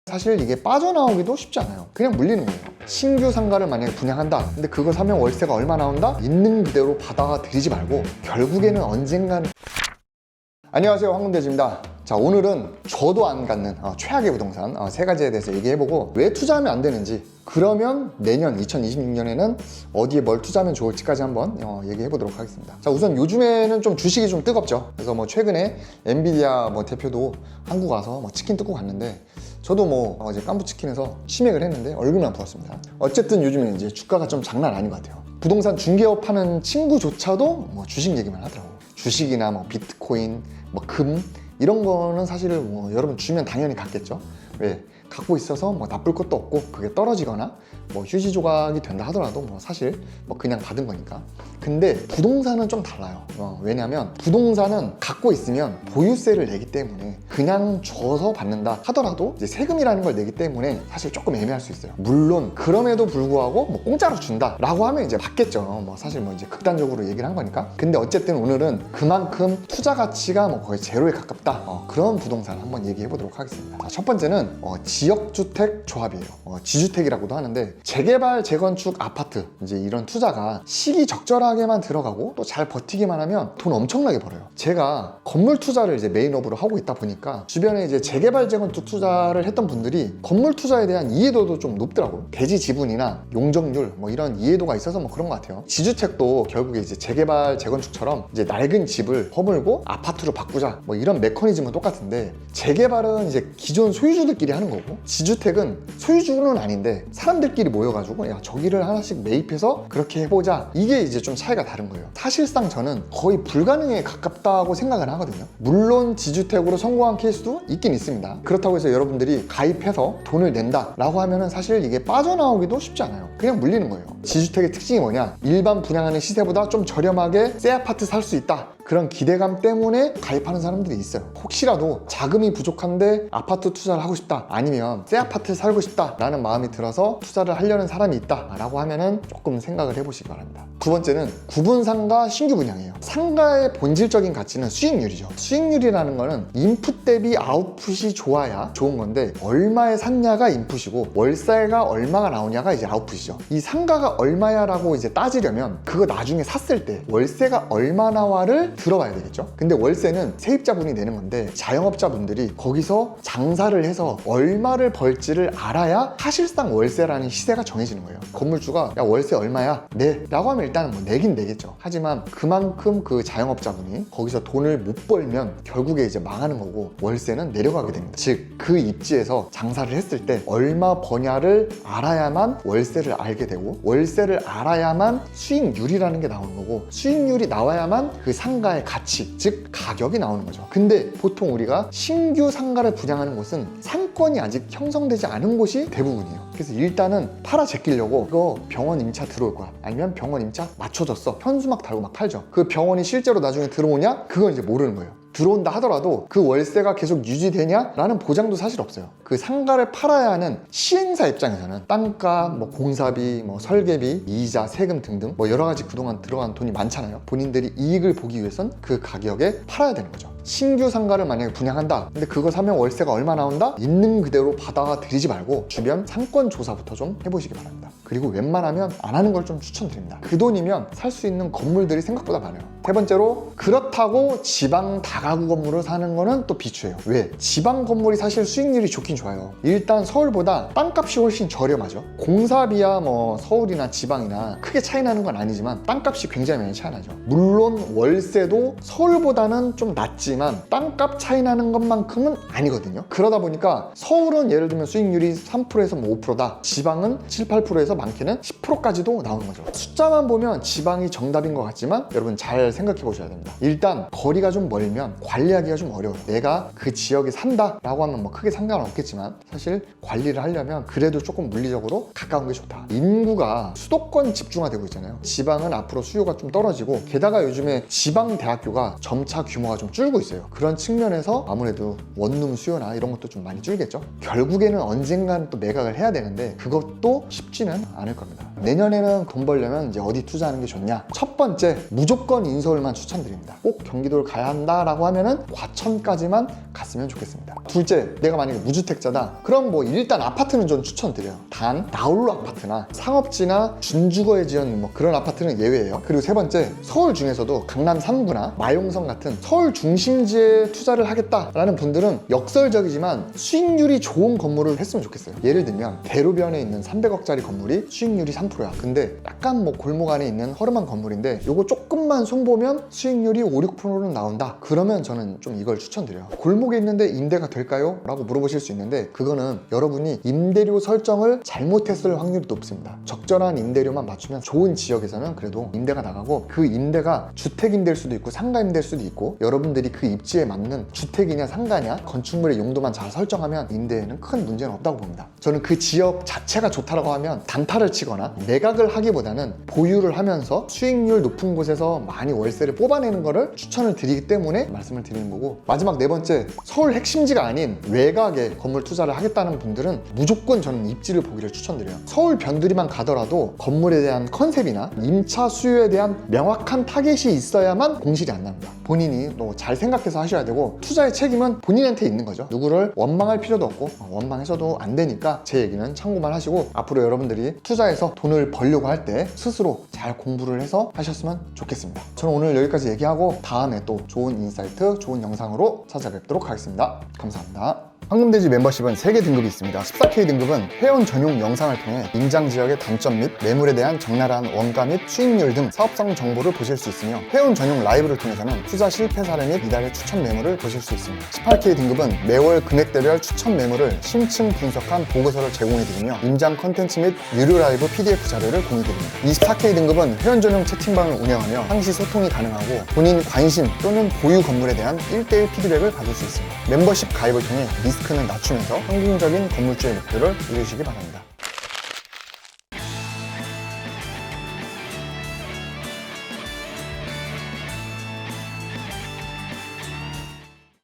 사실 이게 빠져나오기도 쉽지 않아요. 그냥 물리는 거예요. 신규 상가를 만약에 분양한다, 근데 그거 사면 월세가 얼마 나온다? 있는 그대로 받아가 들이지 말고 결국에는 언젠가는. 안녕하세요, 황금돼지입니다. 자, 오늘은 저도 안 갖는 최악의 부동산 세 가지에 대해서 얘기해보고 왜 투자하면 안 되는지, 그러면 내년 2026년에는 어디에 뭘 투자하면 좋을지까지 한번 얘기해보도록 하겠습니다. 자, 우선 요즘에는 좀 주식이 좀 뜨겁죠. 그래서 최근에 엔비디아 대표도 한국 와서 치킨 뜯고 갔는데, 저도 어제 깐부치킨에서 치맥을 했는데 얼굴만 부었습니다. 어쨌든 요즘에 이제 주가가 좀 장난 아닌 것 같아요. 부동산 중개업 하는 친구조차도 주식 얘기만 하더라고요. 주식이나 비트코인, 금 이런 거는 사실 여러분 주면 당연히 갖겠죠. 왜? 갖고 있어서 나쁠 것도 없고, 그게 떨어지거나 휴지 조각이 된다 하더라도 사실 그냥 받은 거니까. 근데 부동산은 좀 달라요. 왜냐면 부동산은 갖고 있으면 보유세를 내기 때문에, 그냥 줘서 받는다 하더라도 이제 세금이라는 걸 내기 때문에 사실 조금 애매할 수 있어요. 물론 그럼에도 불구하고 공짜로 준다 라고 하면 이제 받겠죠. 사실 이제 극단적으로 얘기를 한 거니까. 근데 어쨌든 오늘은 그만큼 투자 가치가 거의 제로에 가깝다, 그런 부동산 한번 얘기해 보도록 하겠습니다. 자, 첫 번째는 지역주택 조합이에요. 지주택이라고도 하는데, 재개발, 재건축 아파트, 이제 이런 투자가 시기 적절하게만 들어가고 또 잘 버티기만 하면 돈 엄청나게 벌어요. 제가 건물 투자를 이제 메인업으로 하고 있다 보니까 주변에 이제 재개발, 재건축 투자를 했던 분들이 건물 투자에 대한 이해도도 좀 높더라고요. 대지 지분이나 용적률 이런 이해도가 있어서 그런 것 같아요. 지주택도 결국에 이제 재개발, 재건축처럼 이제 낡은 집을 허물고 아파트로 바꾸자 이런 메커니즘은 똑같은데, 재개발은 이제 기존 소유주들끼리 하는 거고, 지주택은 소유주는 아닌데 사람들끼리 모여가지고 야, 저기를 하나씩 매입해서 그렇게 해보자, 이게 이제 좀 차이가 다른 거예요. 사실상 저는 거의 불가능에 가깝다고 생각을 하거든요. 물론 지주택으로 성공한 케이스도 있긴 있습니다. 그렇다고 해서 여러분들이 가입해서 돈을 낸다 라고 하면은 사실 이게 빠져나오기도 쉽지 않아요. 그냥 물리는 거예요. 지주택의 특징이 뭐냐, 일반 분양하는 시세보다 좀 저렴하게 새 아파트 살 수 있다, 그런 기대감 때문에 가입하는 사람들이 있어요. 혹시라도 자금이 부족한데 아파트 투자를 하고 싶다, 아니면 새 아파트에 살고 싶다 라는 마음이 들어서 투자를 하려는 사람이 있다 라고 하면은 조금 생각을 해보시기 바랍니다. 두 번째는 구분 상가 신규 분양이에요. 상가의 본질적인 가치는 수익률이죠. 수익률이라는 거는 인풋 대비 아웃풋이 좋아야 좋은 건데, 얼마에 샀냐가 인풋이고 월세가 얼마가 나오냐가 이제 아웃풋이죠. 이 상가가 얼마야 라고 이제 따지려면 그거 나중에 샀을 때 월세가 얼마 나와를 들어봐야 되겠죠. 근데 월세는 세입자분이 내는 건데, 자영업자분들이 거기서 장사를 해서 얼마를 벌지를 알아야 사실상 월세라는 시세가 정해지는 거예요. 건물주가 야, 월세 얼마야? 네 라고 하면 일단은 내긴 내겠죠. 하지만 그만큼 그 자영업자분이 거기서 돈을 못 벌면 결국에 이제 망하는 거고, 월세는 내려가게 됩니다. 즉 그 입지에서 장사를 했을 때 얼마 버냐를 알아야만 월세를 알게 되고, 월세를 알아야만 수익률이라는 게 나오는 거고, 수익률이 나와야만 그 상가의 가치, 즉 가격이 나오는 거죠. 근데 보통 우리가 신규 상가를 분양하는 곳은 상권이 아직 형성되지 않은 곳이 대부분이에요. 그래서 일단은 팔아 제끼려고 이거 병원 임차 들어올 거야, 아니면 병원 임차 맞춰졌어, 현수막 달고 막 팔죠. 그 병원이 실제로 나중에 들어오냐? 그건 이제 모르는 거예요. 들어온다 하더라도 그 월세가 계속 유지되냐? 라는 보장도 사실 없어요. 그 상가를 팔아야 하는 시행사 입장에서는 땅값, 공사비, 설계비, 이자, 세금 등등 여러 가지 그동안 들어간 돈이 많잖아요. 본인들이 이익을 보기 위해선 그 가격에 팔아야 되는 거죠. 신규 상가를 만약에 분양한다, 근데 그거 사면 월세가 얼마 나온다? 있는 그대로 받아가 들이지 말고 주변 상권 조사부터 좀 해보시기 바랍니다. 그리고 웬만하면 안 하는 걸 좀 추천드립니다. 그 돈이면 살 수 있는 건물들이 생각보다 많아요. 세 번째로, 그렇다고 지방 다가구 건물을 사는 거는 또 비추예요. 왜? 지방 건물이 사실 수익률이 좋긴 좋아요. 일단 서울보다 땅값이 훨씬 저렴하죠. 공사비야 서울이나 지방이나 크게 차이 나는 건 아니지만 땅값이 굉장히 많이 차이 나죠. 물론 월세도 서울보다는 좀 낮지만 땅값 차이 나는 것만큼은 아니거든요. 그러다 보니까 서울은 예를 들면 수익률이 3%에서 5%다, 지방은 7, 8%에서 많게는 10%까지도 나오는 거죠. 숫자만 보면 지방이 정답인 것 같지만 여러분 잘 생각해 보셔야 됩니다. 일단 거리가 좀 멀면 관리하기가 좀 어려워요. 내가 그 지역에 산다 라고 하면 크게 상관은 없겠지만, 사실 관리를 하려면 그래도 조금 물리적으로 가까운 게 좋다. 인구가 수도권 집중화되고 있잖아요. 지방은 앞으로 수요가 좀 떨어지고, 게다가 요즘에 지방 대학교가 점차 규모가 좀 줄고 있어요. 그런 측면에서 아무래도 원룸 수요나 이런 것도 좀 많이 줄겠죠. 결국에는 언젠가는 또 매각을 해야 되는데 그것도 쉽지는 않을 겁니다. 내년에는 돈 벌려면 이제 어디 투자하는 게 좋냐? 첫 번째, 무조건 인서울만 추천드립니다. 꼭 경기도를 가야 한다라고 하면은 과천까지만 갔으면 좋겠습니다. 둘째, 내가 만약에 무주택자다. 그럼 뭐 일단 아파트는 좀 추천드려요. 단 나홀로 아파트나 상업지나 준주거에 지은 뭐 그런 아파트는 예외예요. 그리고 세 번째, 서울 중에서도 강남 3구나 마용성 같은 서울 중심지에 투자를 하겠다라는 분들은 역설적이지만 수익률이 좋은 건물을 했으면 좋겠어요. 예를 들면 대로변에 있는 300억짜리 건물이 수익률이 3%야. 근데 약간 뭐 골목 안에 있는 허름한 건물인데 요거 조금만 손보면 수익률이 5, 6%는 나온다. 그러면 저는 좀 이걸 추천드려요. 골목에 있는데 임대가 될까요? 라고 물어보실 수 있는데 그거는 여러분이 임대료 설정을 잘못했을 확률이 높습니다. 적절한 임대료만 맞추면 좋은 지역에서는 그래도 임대가 나가고 그 임대가 주택임대일 수도 있고 상가임대일 수도 있고 여러분들이 그 입지에 맞는 주택이냐 상가냐 건축물의 용도만 잘 설정하면 임대에는 큰 문제는 없다고 봅니다. 저는 그 지역 자체가 좋다라고 하면 단타를 치거나 매각을 하기보다는 보유를 하면서 수익률 높은 곳에서 많이 월세를 뽑아내는 거를 추천을 드리기 때문에 말씀을 드리는 거고, 마지막 네 번째, 서울 핵심지가 아닌 외곽에 건물 투자를 하겠다는 분들은 무조건 저는 입지를 보기를 추천드려요. 서울 변두리만 가더라도 건물에 대한 컨셉이나 임차 수요에 대한 명확한 타겟이 있어야만 공실이 안 납니다. 본인이 잘 생각해서 하셔야 되고 투자의 책임은 본인한테 있는 거죠. 누구를 원망할 필요도 없고 원망해서도 안 되니까 제 얘기는 참고만 하시고 앞으로 여러분들이 투자해서 돈을 벌려고 할 때 스스로 잘 공부를 해서 하셨으면 좋겠습니다. 저는 오늘 여기까지 얘기하고 다음에 또 좋은 인사이트, 좋은 영상으로 찾아뵙도록 하겠습니다. 감사합니다. 황금돼지 멤버십은 3개 등급이 있습니다. 14K 등급은 회원 전용 영상을 통해 임장 지역의 단점 및 매물에 대한 적나라한 원가 및 수익률 등 사업성 정보를 보실 수 있으며, 회원 전용 라이브를 통해서는 투자 실패 사례 및 이달의 추천 매물을 보실 수 있습니다. 18K 등급은 매월 금액대별 추천 매물을 심층 분석한 보고서를 제공해드리며 임장 컨텐츠 및 유료 라이브 PDF 자료를 공유드립니다. 24K 등급은 회원 전용 채팅방을 운영하며 상시 소통이 가능하고 본인 관심 또는 보유 건물에 대한 1:1 피드백을 받을 수 있습니다. 멤버십 가입을 통해 리스크는 낮추면서 평균적인 건물주의 목표를 이루시기 바랍니다.